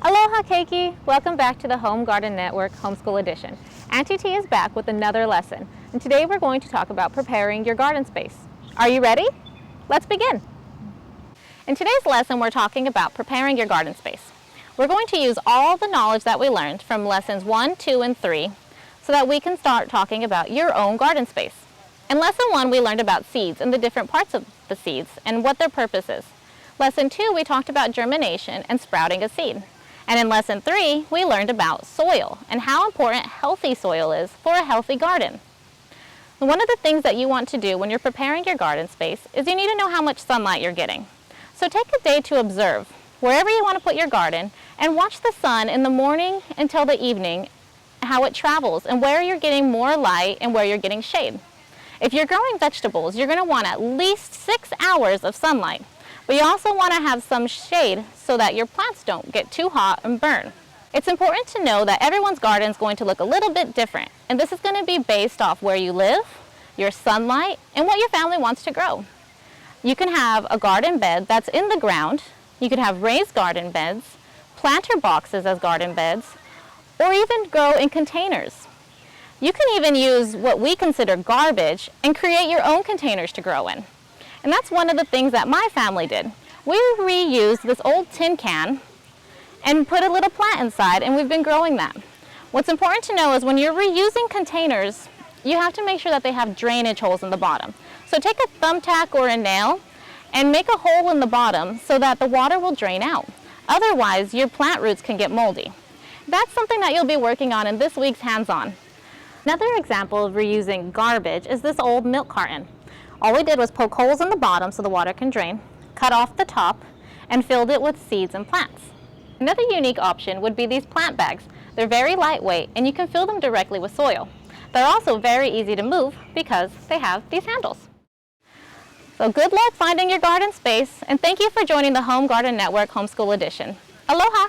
Aloha Keiki! Welcome back to the Home Garden Network Homeschool Edition. Auntie T is back with another lesson, and today we're going to talk about preparing your garden space. Are you ready? Let's begin! In today's lesson, we're talking about preparing your garden space. We're going to use all the knowledge that we learned from lessons 1, 2, and 3 so that we can start talking about your own garden space. In lesson 1, we learned about seeds and the different parts of the seeds and what their purpose is. Lesson 2, we talked about germination and sprouting a seed. And in lesson 3, we learned about soil and how important healthy soil is for a healthy garden. And one of the things that you want to do when you're preparing your garden space is you need to know how much sunlight you're getting. So take a day to observe wherever you want to put your garden and watch the sun in the morning until the evening, how it travels and where you're getting more light and where you're getting shade. If you're growing vegetables, you're going to want at least 6 hours of sunlight. But you also want to have some shade so that your plants don't get too hot and burn. It's important to know that everyone's garden is going to look a little bit different, and this is going to be based off where you live, your sunlight, and what your family wants to grow. You can have a garden bed that's in the ground, you could have raised garden beds, planter boxes as garden beds, or even grow in containers. You can even use what we consider garbage and create your own containers to grow in. And that's one of the things that my family did. We reused this old tin can and put a little plant inside, and we've been growing that. What's important to know is when you're reusing containers, you have to make sure that they have drainage holes in the bottom. So take a thumbtack or a nail and make a hole in the bottom so that the water will drain out. Otherwise, your plant roots can get moldy. That's something that you'll be working on in this week's hands-on. Another example of reusing garbage is this old milk carton. All we did was poke holes in the bottom so the water can drain, cut off the top, and filled it with seeds and plants. Another unique option would be these plant bags. They're very lightweight and you can fill them directly with soil. They're also very easy to move because they have these handles. So good luck finding your garden space, and thank you for joining the Home Garden Network Homeschool Edition. Aloha!